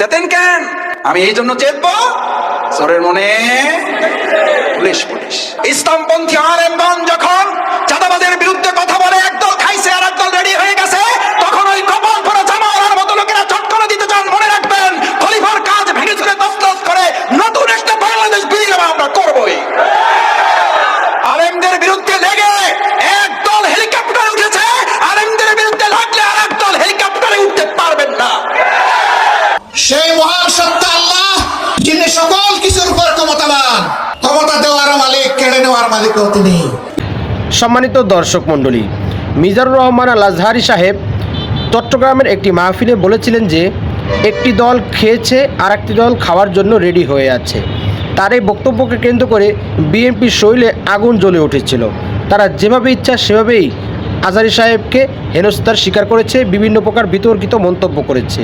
চেতেন কেন? আমি এই জন্য চেতবো, চোরের মনে পুলিশ পুলিশ। ইসলামপন্থী আলেমগণ যখন চাঁদাবাজের বিরুদ্ধে কথা বলে, একদল খাইছে আর একদল রেডি হয়ে গেছে, তখন ওই কপাল পরা জামাওয়ালার মতো লোকেরা চটকনা দিতে চান। মনে রাখবেন, খলিফার কাজ ভেঙে চুরে তছনছ করে নতুন একটা বাংলাদেশ বিনির্মাণ আমরা করবই। আলেমদের বিরুদ্ধে লেগে একদল হেলিকপ্টারে উঠেছে, আলেমদের বিরুদ্ধে লাগলে আর একদল হেলিকপ্টারে উঠতে পারবেন না। সেই মহান সত্তা আল্লাহ, যিনি সকল কিছুর উপর ক্ষমতাবান, ক্ষমতা দেওয়ার মালিক, কেড়ে নেওয়ার মালিকও তিনি। সম্মানিত দর্শক মণ্ডলী, মিজানুর রহমান আল আজহারি সাহেব চট্টগ্রামের একটি মাহফিলে বলেছিলেন যে একটি দল খেয়েছে আর একটি দল খাওয়ার জন্য রেডি হয়ে আছে। তার এই বক্তব্যকে কেন্দ্র করে বিএনপির শরীরে আগুন জ্বলে উঠেছিল। তারা যেভাবে ইচ্ছা সেভাবেই আজহারি সাহেবকে হেনস্থার শিকার করেছে, বিভিন্ন প্রকার বিতর্কিত মন্তব্য করেছে।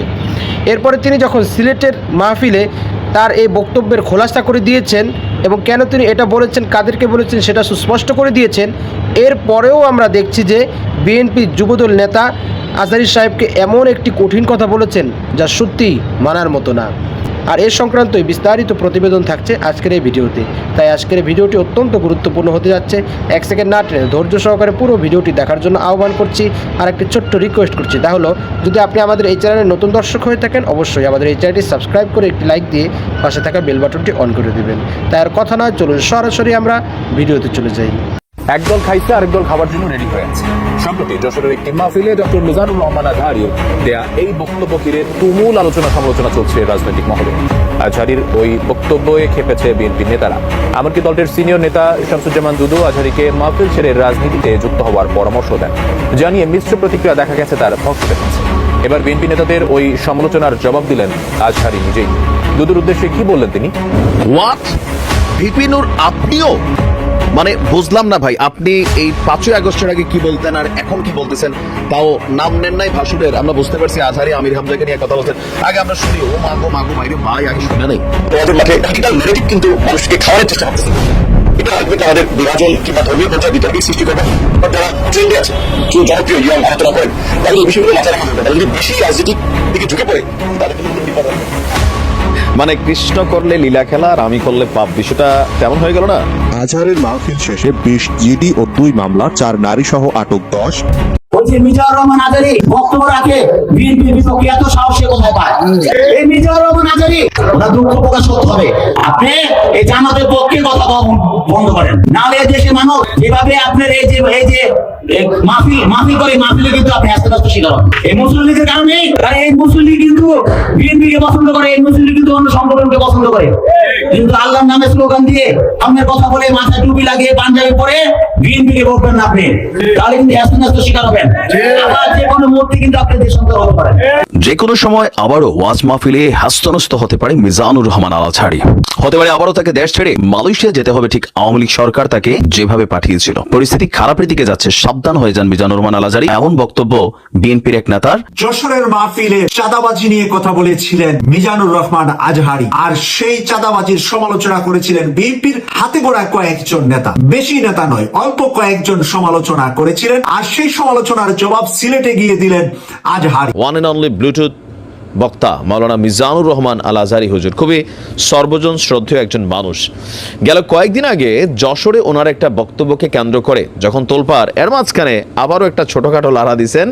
এরপরে তিনি যখন সিলেটের মাহফিলে তার এই বক্তব্যের খোলাসা করে দিয়েছেন এবং কেন তিনি এটা বলেছেন, কাদেরকে বলেছেন সেটা সুস্পষ্ট করে দিয়েছেন। এরপরেও আমরা দেখছি যে বিএনপি যুবদল নেতা আজহারি সাহেবকে এমন একটি কঠিন কথা বলেছেন যা সত্যিই মানার মতো না। আর এ সংক্রান্তই বিস্তারিত প্রতিবেদন থাকছে আজকের এই ভিডিওতে। তাই আজকের এই ভিডিওটি অত্যন্ত গুরুত্বপূর্ণ হতে যাচ্ছে। এক সেকেন্ড না টেনে ধৈর্য সহকারে পুরো ভিডিওটি দেখার জন্য আহ্বান করছি। আর একটি ছোট্ট রিকোয়েস্ট করছি, তা হলো যদি আপনি আমাদের এই চ্যানেলে নতুন দর্শক হয়ে থাকেন, অবশ্যই আমাদের এই চ্যানেলটি সাবস্ক্রাইব করে একটি লাইক দিয়ে পাশে থাকা বেল বাটনটি অন করে দেবেন। তাই আর কথা নয়, চলুন সরাসরি আমরা ভিডিওতে চলে যাই। একদল খাইছে আরেকদল খাবার জন্য রেডি হয়ে আছে। সম্প্রতি যশোরের একটি মাহফিলে ডক্টর মিজানুর রহমান আজহারির দেয়া এই বক্তব্য ঘিরে তুমুল সমালোচনা চলছে রাজনৈতিক মহলে। আজহারির ওই বক্তব্যে খেপেছে বিএনপি নেতারা। এমনকি দলটির সিনিয়র নেতা শামসুজ্জামান দুদু আজহারিকে মাহফিল ছেড়ে রাজনীতিতে যুক্ত হওয়ার পরামর্শ দেন, জানিয়ে মিশ্র প্রতিক্রিয়া দেখা গেছে তার ভক্তদের কাছে। এবার বিএনপি নেতাদের ওই সমালোচনার জবাব দিলেন আজহারি নিজেই। দুদুর উদ্দেশ্যে কি বললেন তিনি? হোয়াট, ভিপি নূর আপনিও? মানে বুঝলাম না ভাই, আপনি এই 5ই আগস্টের আগে কি বলতেন আর এখন কি বলতেছেন? তাও নাম নেন নাই ভাসুরের। আমরা বুঝতে পারছি আজহারি আমির হামজাকে নিয়ে কথা বলছেন। আগে আমরা শুনি ও মাগো ভাই রে ভাই, আগে শুনে নেই। তোমাদের মাঠে ক্যাপিটাল নেগেটিভ কিন্তু মানুষকে খাওয়ার চেষ্টা করতেছে। এটা আসবে তাদের বিভাজন কিংবা ধর্মীয় পর্যায়ে বিতর্কের সৃষ্টি করবে। বাট যারা ট্রেন্ডে আছে, কেউ জনপ্রিয় ইয়ং আলোচনা করেন, তাহলে এই বিষয়গুলো মাথায় রাখা হবে। যদি বেশি রাজনীতিক দিকে ঝুঁকে পড়ে তাহলে কিন্তু বিপদ হবে। মানে কৃষ্ণ করলে লীলা খেলা আর আমি করলে পাপ, বিষয়টা তেমন হয়ে গেল না? আজহারের মাহফিল শেষে 20 জিডি ও 2 মামলা, 4 নারী সহ আটক 10। ওই যে মিজানুর রহমান আজহারি বক্তব্য রাখে, বিএনপির বিপক্ষে এত সাহসী কোথায় পায়? এই মিজানুর রহমান আজহারি ওরা দুঃখ প্রকাশ করতে হবে। আপনি এই জামাতের পক্ষে কথা বন্ধ করেন, নাহলে এই দেশের মানুষ যেভাবে আপনার এই যে মাহফিল করে, মাহফিলে কিন্তু আপনি আস্তে আস্তে শিকার হন। এই মুসলিম লীগের কারণে, কারণ এই মুসলিম লীগ কিন্তু বিএনপিকে পছন্দ করে, এই মুসলিম লীগ কিন্তু অন্য সংগঠনকে পছন্দ করে। কিন্তু আল্লাহর নামে স্লোগান দিয়ে আপনার কথা বলে মাথায় টুপি লাগিয়ে পাঞ্জাবি পরে বিএনপিকে বলবেন না আপনি, তাহলে কিন্তু আস্তে আস্তে শিকার হবেন। আবার যে কোনো মুহূর্তে কিন্তু আপনি দেশান্তর হতে পারেন। যে কোনো সময় আবারও ওয়াজ মাহফিলে হস্তনস্ত হতে পারে মিজানুর রহমান আল আজহারি। হতে পারে আবারও তাকে দেশ ছেড়ে মালয়েশিয়া যেতে হবে, ঠিক আওয়ামী লীগ সরকার তাকে যেভাবে পাঠিয়েছিল। পরিস্থিতি খারাপের দিকে যাচ্ছে, সাবধান হয়ে যান মিজানুর রহমান আল আজহারি। এমন বক্তব্য বিএনপির এক নেতার। যশোরের মাহফিলে চাঁদাবাজি নিয়ে কথা বলেছিলেন মিজানুর রহমান আজহারি, আর সেই চাঁদাবাজির সমালোচনা করেছিলেন বিএনপির হাতে গোড়া কয়েকজন নেতা, বেশি নেতা নয়, অল্প কয়েকজন সমালোচনা করেছিলেন। আর সেই সমালোচনার জবাব সিলেটে গিয়ে দিলেন Azhari. One and only Bluetooth বক্তা মাওলানা মিজানুর রহমান আল আজহারি হুজুর খুবই সর্বজন শ্রদ্ধেয় একজন মানুষ। গেল কয়েকদিন আগে যশোরে ওনার একটা বক্তব্যকে কেন্দ্র করে যখন তোলপাড়, এর মাঝখানে আবারও একটা ছোটখাটো লাড়া দিয়েছেন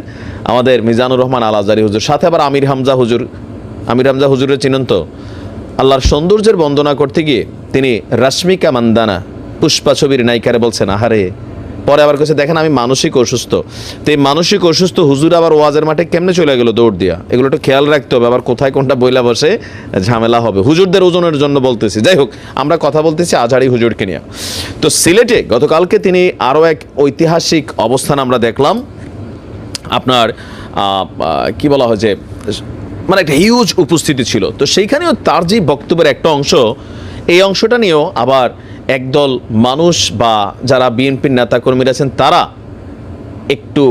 আমাদের মিজানুর রহমান আল আজহারি হুজুর। সাথে আবার আমির হামজা হুজুরের চিনেন তো? আল্লাহর সৌন্দর্যের বন্দনা করতে গিয়ে তিনি রাশ্মিকা মান্দানা পুষ্পা ছবির নায়িকারে বলছেন আহারে। পরে আবার কাছে দেখেন আমি মানসিক অসুস্থ। তো এই মানসিক অসুস্থ হুজুর আবার ওয়াজের মাঠে কেমনে চলে গেল দৌড় দিয়া? এগুলো একটু খেয়াল রাখতে হবে, আবার কোথায় কোনটা বইলা বসে ঝামেলা হবে। হুজুরদের ওজনের জন্য বলতেছি। যাই হোক, আমরা কথা বলতেছি আজহারি হুজুরকে নিয়ে। তো সিলেটে গতকালকে তিনি আরও এক ঐতিহাসিক অবস্থান আমরা দেখলাম। আপনার কি বলা হয় যে মানে একটা হিউজ উপস্থিতি ছিল। তো সেইখানেও তার যে বক্তব্যের একটা অংশ, এই অংশটা নিয়েও আবার একদল মানুষ বা যারা বিএনপির নেতাকর্মীরা আছেন তারা একটু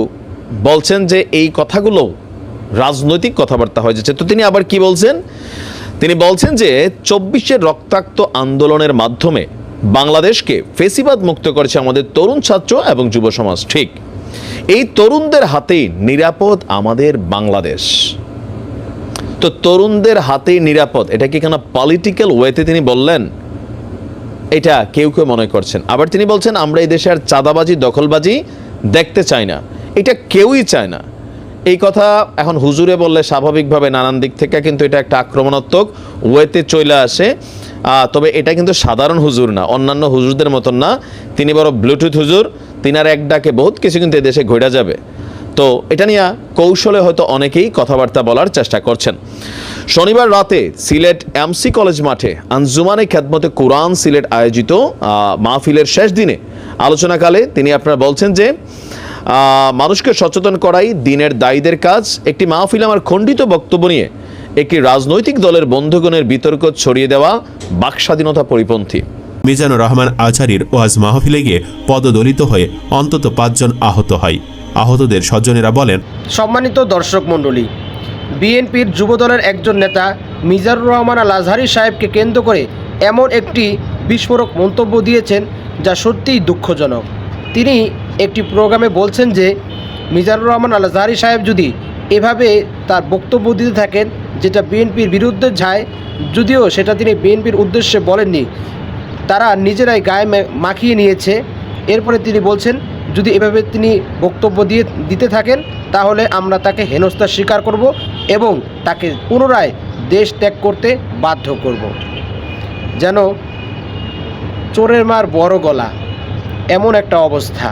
বলছেন যে এই কথাগুলো রাজনৈতিক কথাবার্তা হয়ে যাচ্ছে। তো তিনি আবার কি বলছেন? তিনি বলছেন যে 24-এর রক্তাক্ত আন্দোলনের মাধ্যমে বাংলাদেশকে ফেসিবাদ মুক্ত করেছে আমাদের তরুণ ছাত্র এবং যুব সমাজ। ঠিক এই তরুণদের হাতেই নিরাপদ আমাদের বাংলাদেশ। তো তরুণদের হাতেই নিরাপদ, এটা কি কোনো পলিটিক্যাল ওয়েতে তিনি বললেন? এটা কেউ কেউ মনে করছেন। আবার তিনি বলছেন আমরা এই দেশে আর চাঁদাবাজি দখলবাজি দেখতে চাই না, এটা কেউই চায় না। এই কথা এখন হুজুরে বললে স্বাভাবিকভাবে নানান দিক থেকে কিন্তু এটা একটা আক্রমণাত্মক ওয়েতে চলে আসে। তবে এটা কিন্তু সাধারণ হুজুর না, অন্যান্য হুজুরদের মতন না, তিনি বড় ব্লুটুথ হুজুর, তিনার এক ডাকে বহুত কিছু কিন্তু এদেশে ঘটে যাবে। তো এটা নিয়ে কৌশলে হয়তো অনেকেই কথাবার্তা বলার চেষ্টা করছেন। শনিবার রাতে সিলেট এমসি কলেজ মাঠে আঞ্জুমানে খেদমতে কোরআন সিলেট আয়োজিত মাহফিলের শেষ দিনে আলোচনাকালে তিনি আপনারা বলছেন যে মানুষকে সচেতন করাই দিনের দায়ীদের কাজ। একটি মাহফিল আমার খণ্ডিত বক্তব্য নিয়ে একটি রাজনৈতিক দলের বন্ধুগণের বিতর্ক ছড়িয়ে দেওয়া বাকস্বাধীনতা পরিপন্থী। মিজানুর রহমান আজহারীর ওয়াজ মাহফিলে গিয়ে পদদলিত হয়ে অন্তত 5 জন আহত হয়। আহতদের স্বজনেরা বলেন, সম্মানিত দর্শক মণ্ডলী, বিএনপির যুবদলের একজন নেতা মিজানুর রহমান আল আজহারী সাহেবকে কেন্দ্র করে এমন একটি বিস্ফোরক মন্তব্য দিয়েছেন যা সত্যিই দুঃখজনক। তিনি একটি প্রোগ্রামে বলছেন যে মিজানুর রহমান আল আজহারী সাহেব যদি এভাবে তার বক্তব্য দিতে থাকেন যেটা বিএনপির বিরুদ্ধে যায়, যদিও সেটা তিনি বিএনপির উদ্দেশ্যে বলেননি, তারা নিজেরাই গায়ে মাখিয়ে নিয়েছে। এরপরে তিনি বলছেন যদি এভাবে তিনি বক্তব্য দিতে থাকেন তাহলে আমরা তাকে হেনস্থার স্বীকার করব এবং তাকে পুনরায় দেশ ত্যাগ করতে বাধ্য করব। যেন চোরের মার বড় গলা, এমন একটা অবস্থা।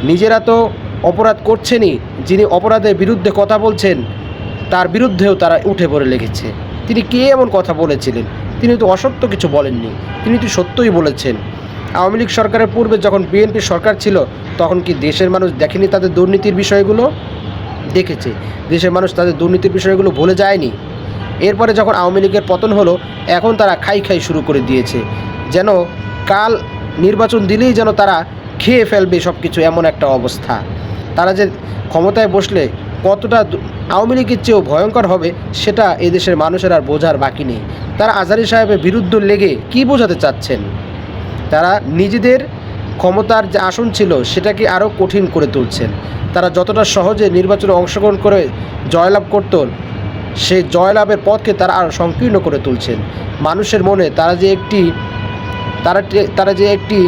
নিজেরা তো অপরাধ করছেনই, যিনি অপরাধের বিরুদ্ধে কথা বলছেন তার বিরুদ্ধেও তারা উঠে পড়ে লেগেছে। তিনি কে এমন কথা বলেছিলেন? তিনি তো অসত্য কিছু বলেননি, তিনি তো সত্যই বলেছেন। আওয়ামী লীগ সরকারের পূর্বে যখন বিএনপি সরকার ছিল তখন কি দেশের মানুষ দেখেনি তাদের দুর্নীতির বিষয়গুলো? দেখেছে। দেশের মানুষ তাদের দুর্নীতির বিষয়গুলো ভুলে যায়নি। এরপরে যখন আওয়ামী লীগের পতন হলো এখন তারা খাই শুরু করে দিয়েছে, যেন কাল নির্বাচন দিলেই যেন তারা খেয়ে ফেলবে সব কিছু, এমন একটা অবস্থা। তারা যে ক্ষমতায় বসলে কতটা আওয়ামী লীগের চেয়েও ভয়ঙ্কর হবে সেটা এদেশের মানুষের আর বোঝার বাকি নেই। তারা আজহারী সাহেবের বিরুদ্ধে লেগে কী বোঝাতে চাচ্ছেন? তারা নিজেদের ক্ষমতার যে আসন ছিল সেটাকে আরও কঠিন করে তুলছেন। তারা যতটা সহজে নির্বাচনে অংশগ্রহণ করে জয়লাভ করত সেই জয়লাভের পথকে তারা আরও সংকীর্ণ করে তুলছেন। মানুষের মনে তারা যে একটি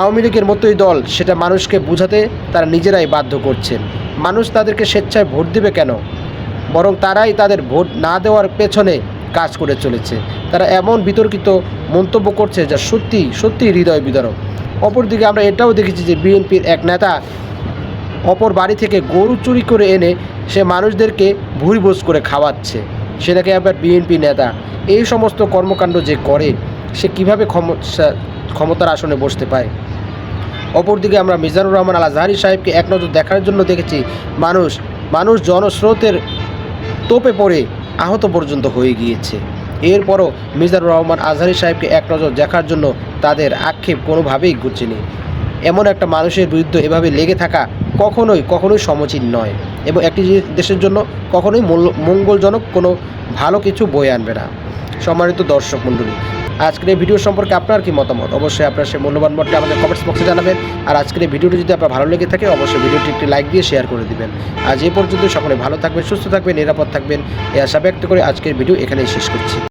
আওয়ামী লীগের মতোই দল সেটা মানুষকে বোঝাতে তারা নিজেরাই বাধ্য করছেন। মানুষ তাদেরকে স্বেচ্ছায় ভোট দেবে কেন? বরং তারাই তাদের ভোট না দেওয়ার পেছনে কাজ করে চলেছে। তারা এমন বিতর্কিত মন্তব্য করছে যা সত্যি হৃদয় বিদারক। অপরদিকে আমরা এটাও দেখেছি যে বিএনপির এক নেতা অপর বাড়ি থেকে গরু চুরি করে এনে সে মানুষদেরকে ভুরিভোজ করে খাওয়াচ্ছে, সেটাকে আবার বিএনপি নেতা। এই সমস্ত কর্মকাণ্ড যে করে সে কীভাবে ক্ষমতার আসনে বসতে পায়? অপরদিকে আমরা মিজানুর রহমান আল আজহারী সাহেবকে এক নজর দেখার জন্য দেখেছি মানুষ জনস্রোতের তোপে পড়ে আহত পর্যন্ত হয়ে গিয়েছে। এরপরও মিজানুর রহমান আজহারী সাহেবকে এক নজর দেখার জন্য তাদের আক্ষেপ কোনোভাবেই ঘুচেনি। এমন একটা মানুষের বিরুদ্ধে এভাবে লেগে থাকা কখনোই সমীচীন নয় এবং একটি দেশের জন্য কখনোই মঙ্গলজনক কোনো ভালো কিছু বয়ে আনবে না। সম্মানিত দর্শক মণ্ডলী, আজকের এই ভিডিও সম্পর্কে আপনার কি মতামত? অবশ্যই আপনার সেই মূল্যবান মতটি আমাদের কমেন্টস বক্সে জানাবেন। আর আজকের এই ভিডিওটি যদি আপনার ভালো লেগে থাকে অবশ্যই ভিডিওটি একটি লাইক দিয়ে শেয়ার করে দিবেন। আজ এই পর্যন্ত সকলে ভালো থাকবেন, সুস্থ থাকবেন, নিরাপদ থাকবেন এই আশা ব্যক্ত করে আজকের ভিডিও এখানেই শেষ করছি।